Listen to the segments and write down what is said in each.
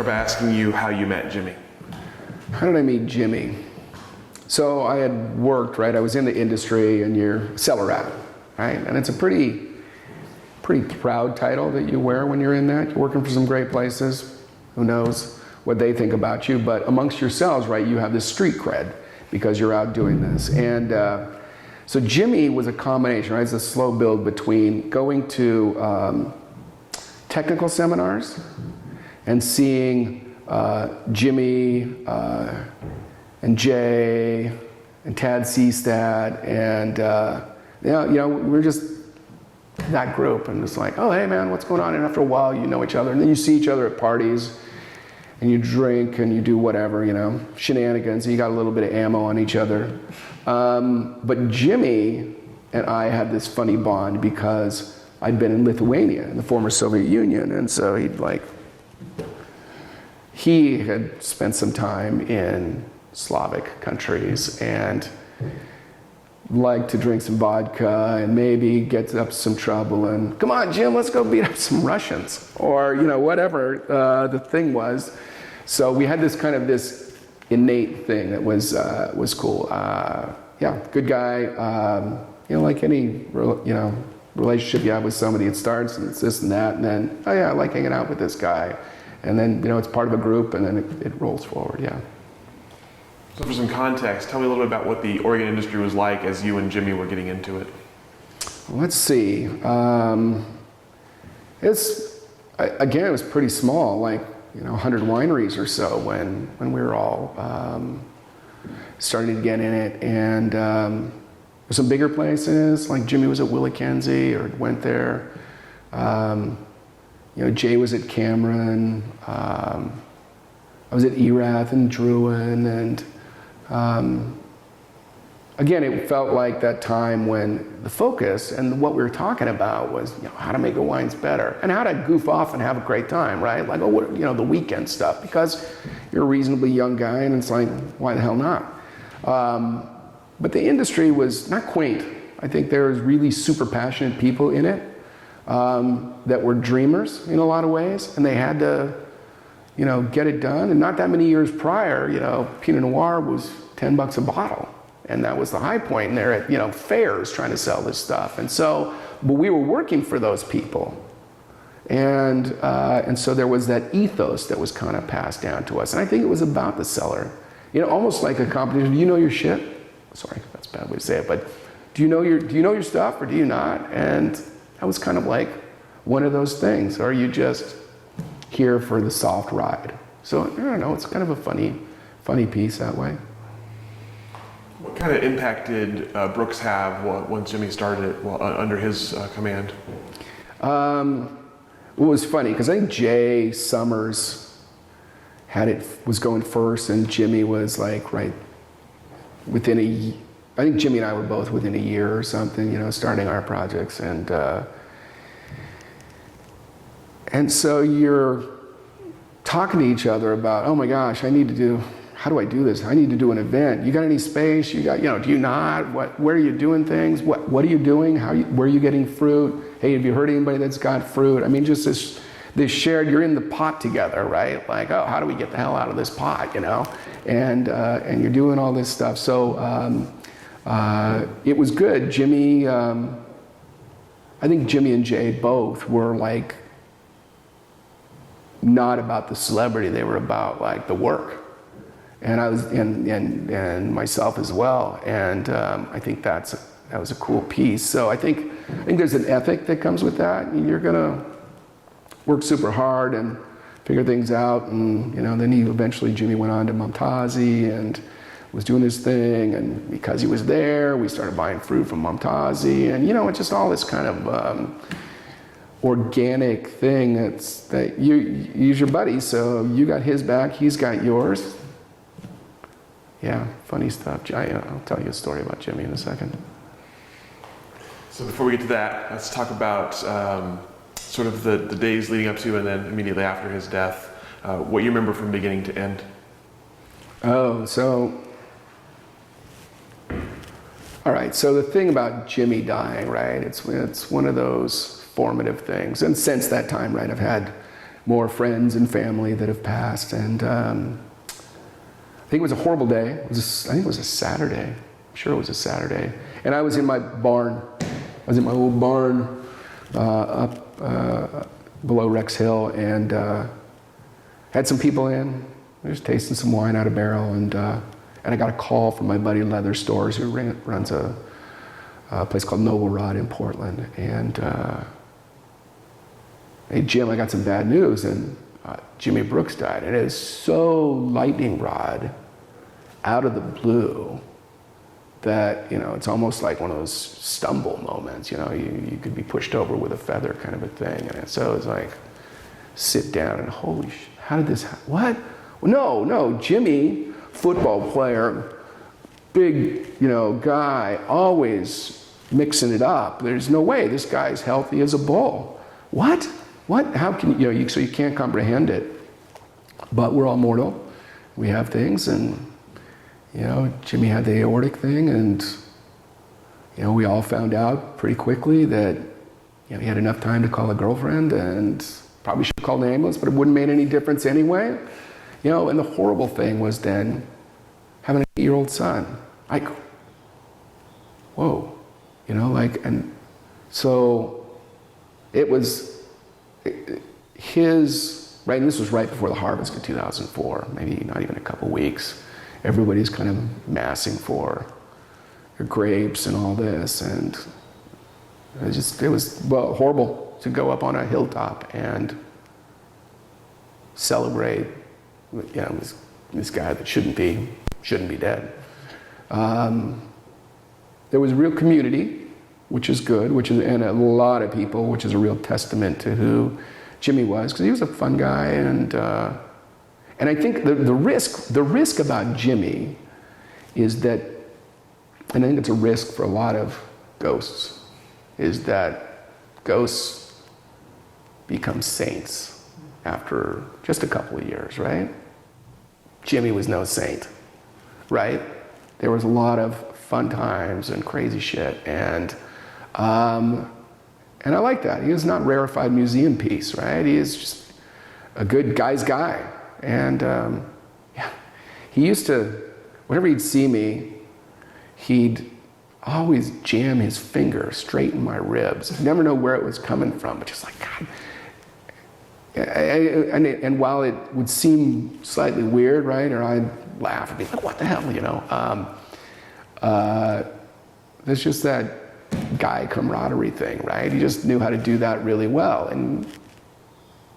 by asking you how you met Jimmy. How did I meet Jimmy? So I had worked, right? I was in the industry, and you're cellar rat, right? And it's a pretty proud title that you wear when you're in that. You're working for some great places. Who knows what they think about you? But amongst yourselves, right, you have this street cred because you're out doing this. And so Jimmy was a combination, right? It's a slow build between going to technical seminars and seeing Jimmy and Jay and Tad Seastad and we're just that group, and it's like, oh hey man, what's going on? And after a while you know each other, and then you see each other at parties and you drink and you do whatever, shenanigans, and you got a little bit of ammo on each other. But Jimmy and I had this funny bond because I'd been in Lithuania, in the former Soviet Union, and so he had spent some time in Slavic countries and liked to drink some vodka and maybe get up some trouble and, come on Jim, let's go beat up some Russians, or whatever the thing was. So we had this innate thing that was cool. Good guy. Like any relationship you have with somebody, it starts and it's this and that, and then, oh yeah, I like hanging out with this guy, and then it's part of a group, and then it rolls forward. Yeah. So for some context, tell me a little bit about what the organ industry was like as you and Jimmy were getting into it. Let's see. It was pretty small, like 100 wineries or so when we were all starting to get in it. And there's some bigger places, like Jimmy was at Willikenzie or went there. Jay was at Cameron. I was at Erath and Druin, and again, it felt like that time when the focus and what we were talking about was how to make the wines better and how to goof off and have a great time, right? Like, the weekend stuff, because you're a reasonably young guy, and it's like, why the hell not? But the industry was not quaint. I think there was really super passionate people in it that were dreamers in a lot of ways, and they had to get it done. And not that many years prior, Pinot Noir was $10 a bottle. And that was the high point. And they're at, fairs trying to sell this stuff. And so, but we were working for those people. And so there was that ethos that was kind of passed down to us. And I think it was about the cellar. Almost like a competition. Do you know your shit? Sorry, that's a bad way to say it. But do you know your stuff or do you not? And that was kind of like one of those things. Or are you just here for the soft ride? So I don't know, it's kind of a funny piece that way. What kind of impact did Brooks have once Jimmy started it under his command? It was funny because I think Jay Summers was going first, and Jimmy was like right within I think Jimmy and I were both within a year or something, starting our projects, and so you're talking to each other about, oh my gosh, how do I do this? I need to do an event. You got any space? Do you not? Where are you doing things? What are you doing? Where are you getting fruit? Hey, have you heard anybody that's got fruit? I mean, just this shared, you're in the pot together, right? Like, oh, how do we get the hell out of this pot, And you're doing all this stuff. So it was good. Jimmy, I think Jimmy and Jay both were like, not about the celebrity, they were about like the work. And I was, and myself as well. And I think that was a cool piece. So I think there's an ethic that comes with that. You're gonna work super hard and figure things out. And then eventually Jimmy went on to Momtazi and was doing his thing. And because he was there, we started buying fruit from Momtazi. And it's just all this kind of organic thing that you use your buddy. So you got his back, he's got yours. Yeah, funny stuff. I'll tell you a story about Jimmy in a second. So before we get to that, let's talk about sort of the days leading up to and then immediately after his death. What you remember from beginning to end. Oh, so, all right. So the thing about Jimmy dying, right? It's one of those formative things. And since that time, right, I've had more friends and family that have passed. And I think it was a horrible day. I think it was a Saturday. I'm sure it was a Saturday. And I was in my barn. I was in my old barn up below Rex Hill, and had some people in. I was tasting some wine out of barrel, and I got a call from my buddy Leather Stores, who runs a place called Noble Rod in Portland. And hey, Jim, I got some bad news, and Jimmy Brooks died. And it is so lightning rod, out of the blue, that, it's almost like one of those stumble moments. You could be pushed over with a feather, kind of a thing. And so it's like, sit down and holy shit, how did this happen? What? No, Jimmy, football player, big, guy, always mixing it up. There's no way this guy's healthy as a bull. What? How can so you can't comprehend it. But we're all mortal. We have things, and Jimmy had the aortic thing, and we all found out pretty quickly that he had enough time to call a girlfriend, and probably should have called an ambulance, but it wouldn't have made any difference anyway. And the horrible thing was then having an 8-year-old son. Like, whoa, and so it was his, right, and this was right before the harvest in 2004, maybe not even a couple weeks. Everybody's kind of massing for their grapes and all this, and it was horrible to go up on a hilltop and celebrate, this guy that shouldn't be dead. There was a real community, which is good, and a lot of people, which is a real testament to who Jimmy was, because he was a fun guy, and I think the risk about Jimmy is that, and I think it's a risk for a lot of ghosts, is that ghosts become saints after just a couple of years, right? Jimmy was no saint, right? There was a lot of fun times and crazy shit, and I like that. He was not rarefied museum piece, right? He is just a good guy's guy. And he used to, whenever he'd see me, he'd always jam his finger straight in my ribs. I never know where it was coming from, but just like, God. And while it would seem slightly weird, right, or I'd laugh and be like, what the hell, there's just that guy camaraderie thing, right? He just knew how to do that really well. And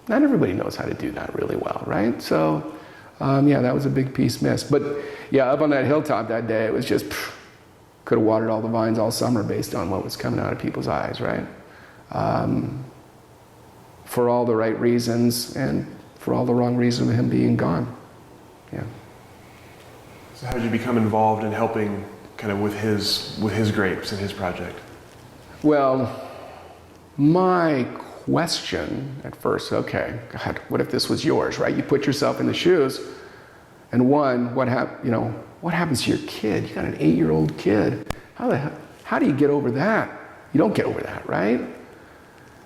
not everybody knows how to do that really well, right? So, that was a big piece missed. But yeah, up on that hilltop that day, it was just, could have watered all the vines all summer based on what was coming out of people's eyes, right? For all the right reasons and for all the wrong reasons of him being gone. Yeah. So how did you become involved in helping kind of with his grapes and his project? Well, my question at first, okay, God, what if this was yours, right? You put yourself in the shoes, and what happens to your kid? You got an 8-year-old kid. How do you get over that? You don't get over that, right?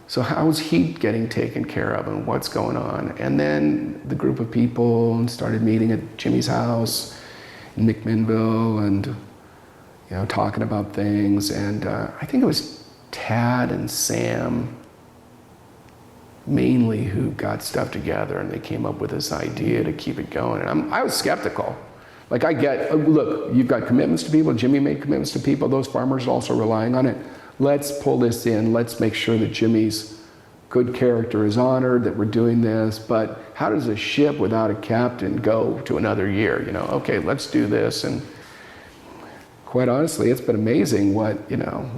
So how is he getting taken care of, and what's going on? And then the group of people started meeting at Jimmy's house in McMinnville, and talking about things. And I think it was Tad and Sam mainly who got stuff together, and they came up with this idea to keep it going. And I was skeptical. Like, I get, look, you've got commitments to people. Jimmy made commitments to people. Those farmers are also relying on it. Let's pull this in. Let's make sure that Jimmy's good character is honored, that we're doing this. But how does a ship without a captain go to another year? Okay, let's do this. And quite honestly, it's been amazing what,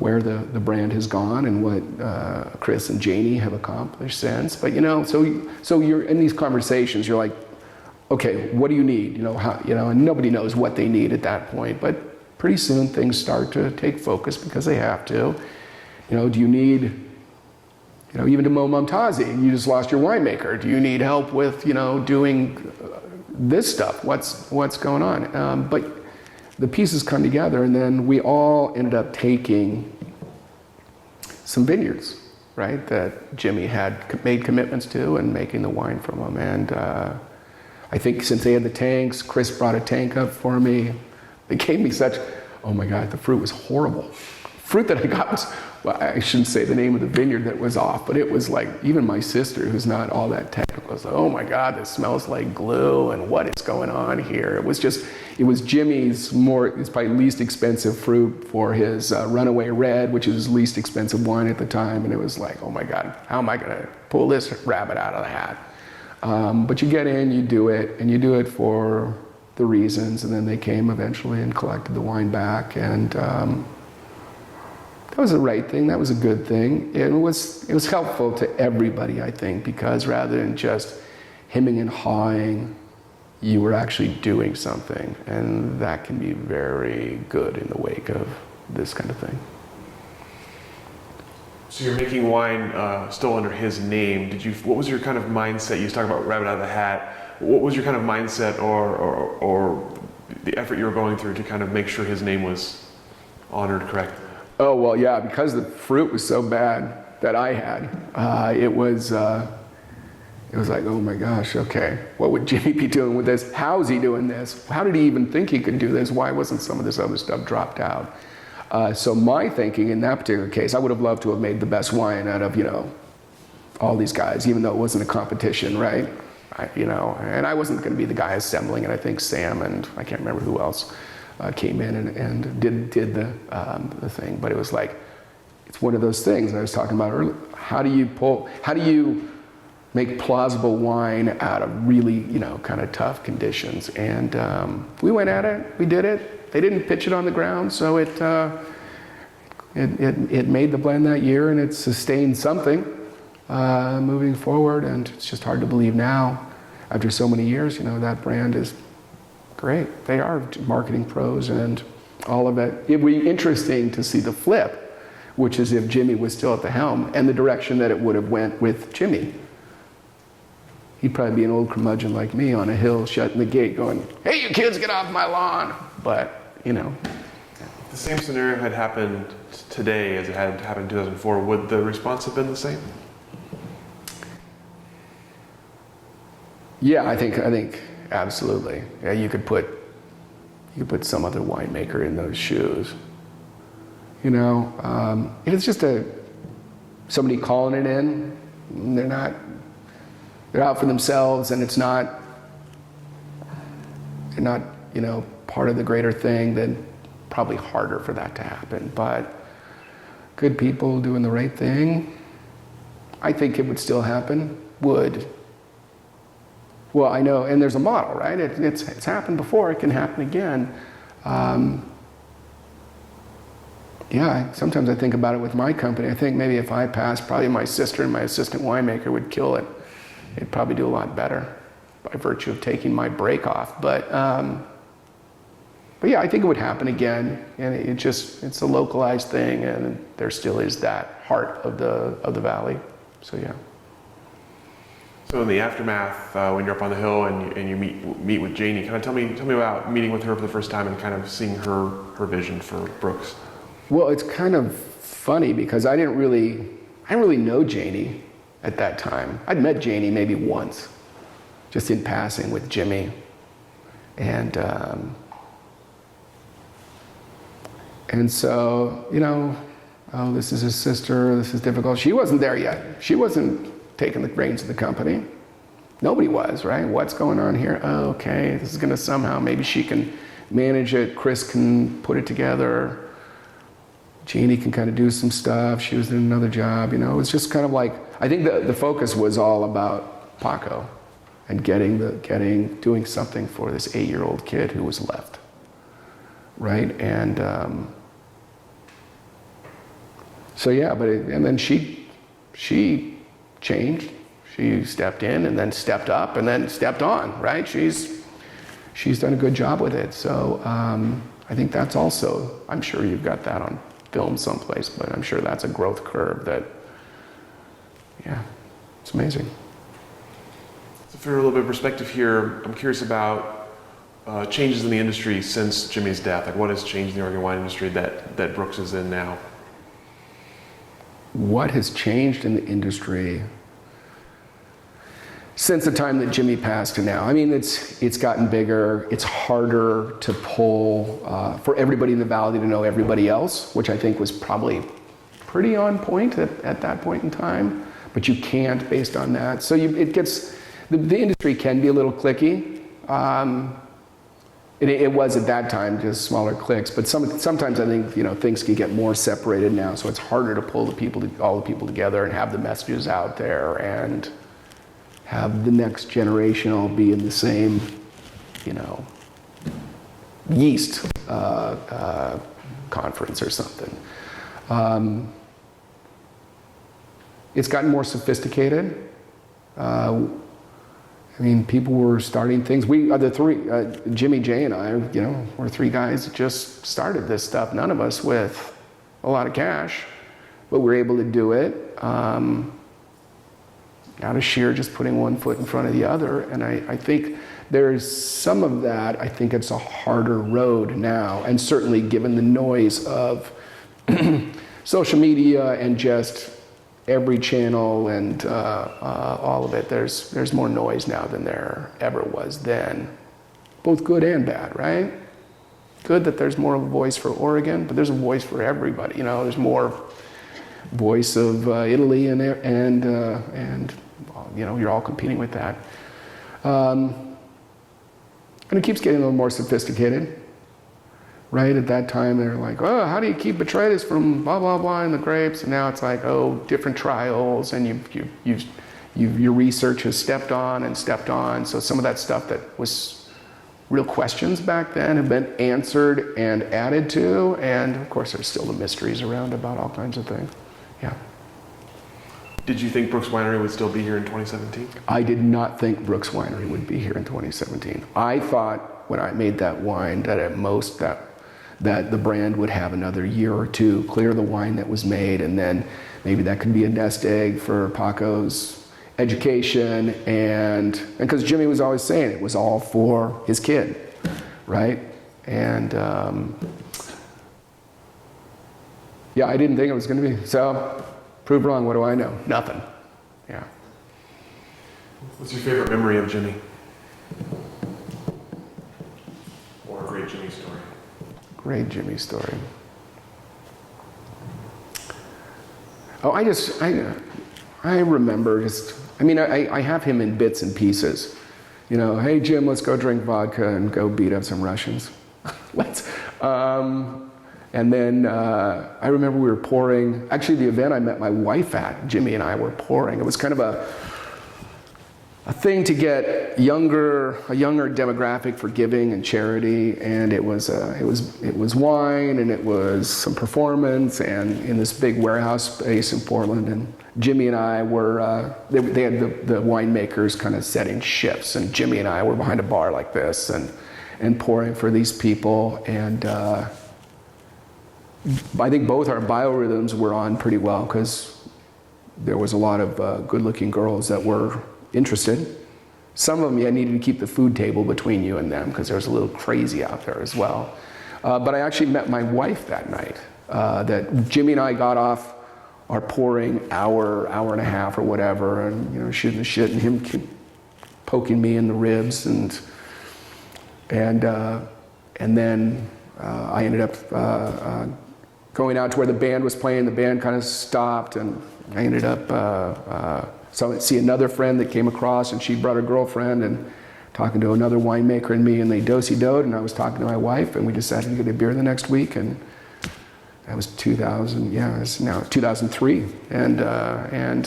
where the brand has gone and what Chris and Jeannie have accomplished since. But, so you're in these conversations, you're like, okay, what do you need? And nobody knows what they need at that point. But pretty soon things start to take focus because they have to. Do you need, even to Mo Momtazi, you just lost your winemaker. Do you need help with, doing this stuff? What's going on? But the pieces come together, and then we all ended up taking some vineyards, right, that Jimmy had made commitments to and making the wine from them. And I think since they had the tanks, Chris brought a tank up for me. They gave me such, oh my God, the fruit was horrible. Fruit that I got was, well, I shouldn't say the name of the vineyard that was off, but it was like, even my sister, who's not all that technical, was like, oh my God, this smells like glue, and what is going on here? It was Jimmy's it's probably least expensive fruit for his Runaway Red, which is his least expensive wine at the time, and it was like, oh my God, how am I gonna pull this rabbit out of the hat? But you get in, you do it, and you do it for the reasons, and then they came eventually and collected the wine back, and that was the right thing. That was a good thing. It was helpful to everybody, I think, because rather than just hemming and hawing, you were actually doing something, and that can be very good in the wake of this kind of thing. So you're making wine still under his name. What was your kind of mindset? You was talking about rabbit out of the hat. What was your kind of mindset or the effort you were going through to kind of make sure his name was honored correctly? Oh, well, yeah, because the fruit was so bad that I had, it was like, oh my gosh, okay, what would Jimmy be doing with this? How is he doing this? How did he even think he could do this? Why wasn't some of this other stuff dropped out? So my thinking in that particular case, I would have loved to have made the best wine out of, all these guys, even though it wasn't a competition, right? And I wasn't going to be the guy assembling it. I think Sam and I can't remember who else came in and did the thing. But it was like, it's one of those things I was talking about earlier. How do you make plausible wine out of really, kind of tough conditions? And we went at it. We did it. They didn't pitch it on the ground, so it made the blend that year, and it sustained something moving forward. And it's just hard to believe now, after so many years, that brand is great. They are marketing pros and all of it. It'd be interesting to see the flip, which is if Jimmy was still at the helm and the direction that it would have went with Jimmy. He'd probably be an old curmudgeon like me on a hill shutting the gate going, hey, you kids, get off my lawn. But, If the same scenario had happened today as it had happened in 2004, would the response have been the same? Yeah, I think absolutely. Yeah, you could put some other winemaker in those shoes. It's just somebody calling it in. They're out for themselves, and they're not part of the greater thing. Then probably harder for that to happen. But good people doing the right thing, I think it would still happen. Well, I know, and there's a model, right? It's happened before, it can happen again. Sometimes I think about it with my company. I think maybe if I passed, probably my sister and my assistant winemaker would kill it. They'd probably do a lot better by virtue of taking my break off. But yeah, I think it would happen again, and it's a localized thing, and there still is that heart of the valley. So yeah. So in the aftermath, when you're up on the hill and you meet with Jeannie, kind of tell me about meeting with her for the first time and kind of seeing her vision for Brooks. Well, it's kind of funny because I didn't really know Jeannie at that time. I'd met Jeannie maybe once, just in passing with Jimmy, and so oh, this is his sister. This is difficult. She wasn't there yet. She wasn't taking the reins of the company. Nobody was, right? What's going on here? Oh, okay, this is gonna somehow, maybe she can manage it. Chris can put it together. Jeannie can kind of do some stuff. She was doing another job, It was just kind of like, I think the focus was all about Paco and doing something for this 8-year-old kid who was left, right? And so yeah, and then she changed. She stepped in and then stepped up and then stepped on, right? She's done a good job with it. So I think that's also, I'm sure you've got that on film someplace, but I'm sure that's a growth curve that, yeah, it's amazing. So for a little bit of perspective here, I'm curious about changes in the industry since Jimmy's death. Like what has changed in the Oregon wine industry that Brooks is in now? what has changed in the industry since the time that Jimmy passed to now. I mean, it's gotten bigger. It's harder to pull for everybody in the valley to know everybody else, which I think was probably pretty on point at that point in time. But you can't based on that. So it gets, the industry can be a little cliquey. It was at that time just smaller cliques, but sometimes I think things can get more separated now. So it's harder to pull all the people together and have the messages out there and have the next generation all be in the same, yeast conference or something. It's gotten more sophisticated. People were starting things. We are the three, Jimmy, Jay, and I, we're three guys that just started this stuff. None of us with a lot of cash, but we're able to do it out of sheer just putting one foot in front of the other. And I think there's some of that. I think it's a harder road now. And certainly given the noise of social media and just every channel and all of it, there's more noise now than there ever was then. Both good and bad, right? Good that there's more of a voice for Oregon, but there's a voice for everybody. There's more voice of Italy and you're all competing with that. And it keeps getting a little more sophisticated. Right at that time, they were like, "Oh, how do you keep botrytis from blah blah blah in the grapes?" And now it's like, "Oh, different trials," and your research has stepped on. So some of that stuff that was real questions back then have been answered and added to, and of course, there's still the mysteries around about all kinds of things. Yeah. Did you think Brooks Winery would still be here in 2017? I did not think Brooks Winery would be here in 2017. I thought when I made that wine that at most that the brand would have another year or two, clear the wine that was made, and then maybe that could be a nest egg for Paco's education, and because Jimmy was always saying it was all for his kid, right? And I didn't think it was going to be. So, proved wrong. What do I know? Nothing. Yeah. What's your favorite memory of Jimmy? Or a great Jimmy story? Great Jimmy story. Oh, I remember I have him in bits and pieces. Hey Jim, let's go drink vodka and go beat up some Russians. And then I remember we were pouring, actually the event I met my wife at, Jimmy and I were pouring. It was kind of a thing to get a younger demographic for giving and charity, and it was wine and it was some performance, and in this big warehouse space in Portland. And Jimmy and I were they had the winemakers kind of setting shifts, and Jimmy and I were behind a bar like this and pouring for these people, and I think both our biorhythms were on pretty well because there was a lot of good-looking girls that were interested. Some of them, you needed to keep the food table between you and them because there was a little crazy out there as well. But I actually met my wife that night. That Jimmy and I got off our pouring hour and a half or whatever, and shooting the shit, and him poking me in the ribs, and then I ended up going out to where the band was playing. The band kind of stopped, and I ended up so I see another friend that came across, and she brought her girlfriend, and talking to another winemaker and me, and they do-si-doed, and I was talking to my wife, and we decided to get a beer the next week, and that was 2000. Yeah, it's now 2003, and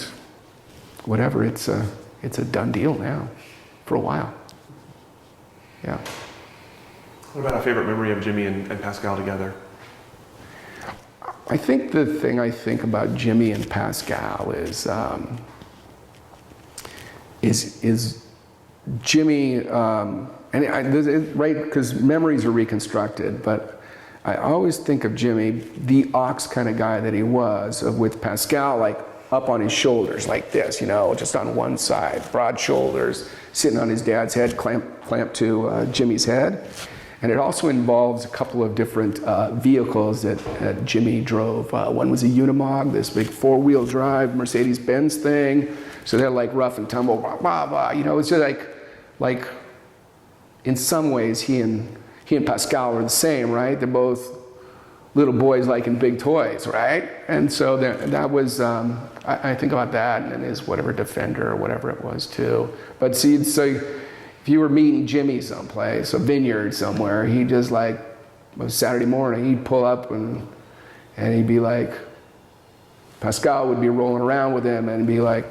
whatever. It's a done deal now, for a while. Yeah. What about a favorite memory of Jimmy and Pascal together? I think the thing I think about Jimmy and Pascal is Jimmy, right, because memories are reconstructed, but I always think of Jimmy, the ox kind of guy that he was, with Pascal like up on his shoulders like this, just on one side, broad shoulders, sitting on his dad's head, clamped to Jimmy's head. And it also involves a couple of different vehicles that Jimmy drove. One was a Unimog, this big four-wheel drive Mercedes-Benz thing. So they're like rough and tumble, blah, blah, blah. You know, it's just like in some ways he and Pascal are the same, right? They're both little boys liking big toys, right? And so that was, I think about that and his whatever Defender or whatever it was too. But see, so if you were meeting Jimmy someplace, a vineyard somewhere, he just like, it was Saturday morning, he'd pull up and he'd be like, Pascal would be rolling around with him and be like,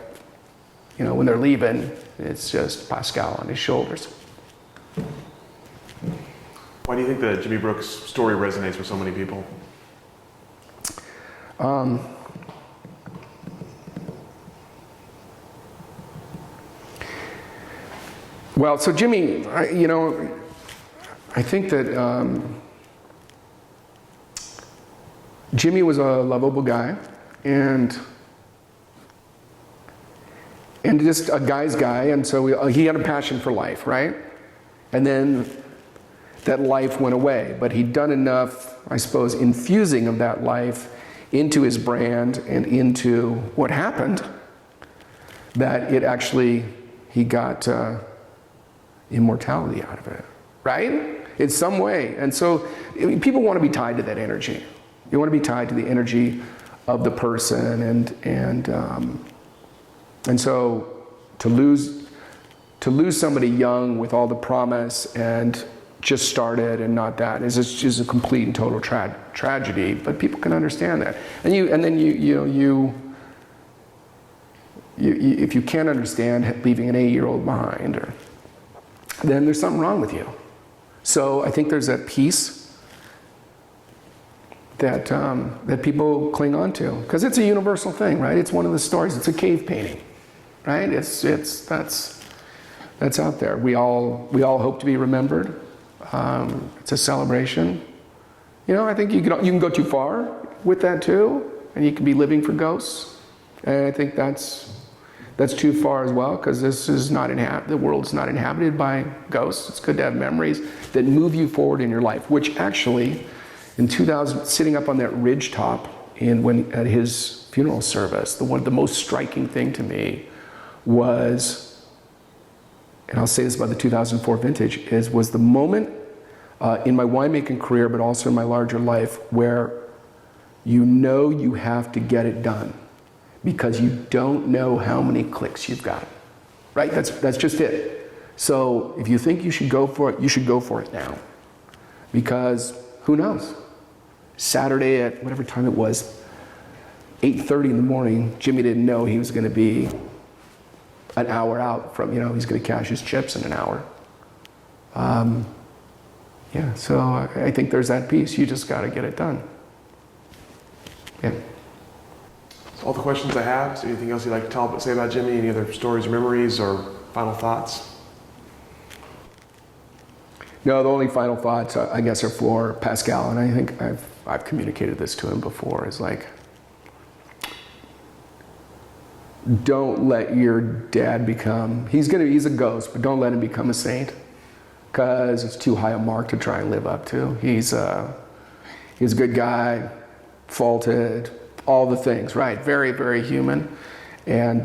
you know, when they're leaving, it's just Pascal on his shoulders. Why do you think the Jimmy Brooks story resonates with so many people? Well, so Jimmy, you know, I think that Jimmy was a lovable guy and just a guy's guy, and so he had a passion for life, right? And then that life went away, but he'd done enough, I suppose, infusing of that life into his brand and into what happened that it actually, he got immortality out of it, right? In some way. And so people want to be tied to that energy. You want to be tied to the energy of the person, and so to lose somebody young with all the promise and just started and not that is just a complete and total tragedy. But people can understand that, and then you if you can't understand leaving an 8-year-old behind, then there's something wrong with you. So I think there's that piece that that people cling on to because it's a universal thing, right? It's one of the stories. It's a cave painting, right? That's out there. We all hope to be remembered. It's a celebration. You know, I think you can go too far with that too, and you can be living for ghosts. And I think that's too far as well, because this is not the world's not inhabited by ghosts. It's good to have memories that move you forward in your life. Which actually, in 2000, sitting up on that ridge top at his funeral service, the most striking thing to me was, and I'll say this about the 2004 vintage, was the moment in my winemaking career, but also in my larger life, where you know you have to get it done because you don't know how many clicks you've got, right? That's just it. So if you think you should go for it, you should go for it now, because who knows? Saturday at whatever time it was, 8:30 in the morning, Jimmy didn't know he was going to be an hour out from, he's going to cash his chips in an hour. Yeah, so I think there's that piece. You just got to get it done. Yeah. That's all the questions I have. Is there anything else you'd like to say about Jimmy? Any other stories or memories or final thoughts? No, the only final thoughts, I guess, are for Pascal, and I think I've communicated this to him before, is like, don't let your dad become, he's a ghost, but don't let him become a saint, because it's too high a mark to try and live up to. He's a good guy, faulted, all the things, right? Very, very human. And,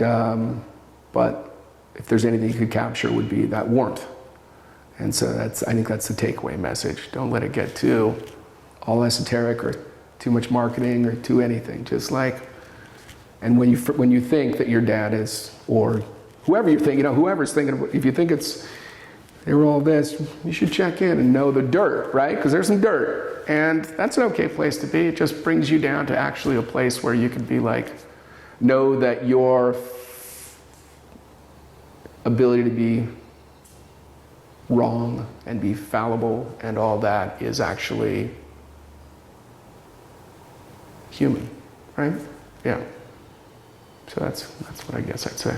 but if there's anything you could capture, would be that warmth. And so I think that's the takeaway message. Don't let it get too all esoteric or too much marketing or too anything. Just like, and when you think that your dad is, or whoever you think, whoever's thinking, if you think they were all this, you should check in and know the dirt, right? Because there's some dirt, and that's an okay place to be. It just brings you down to actually a place where you can be like, know that your ability to be wrong and be fallible and all that is actually human, right? Yeah. So that's what I guess I'd say.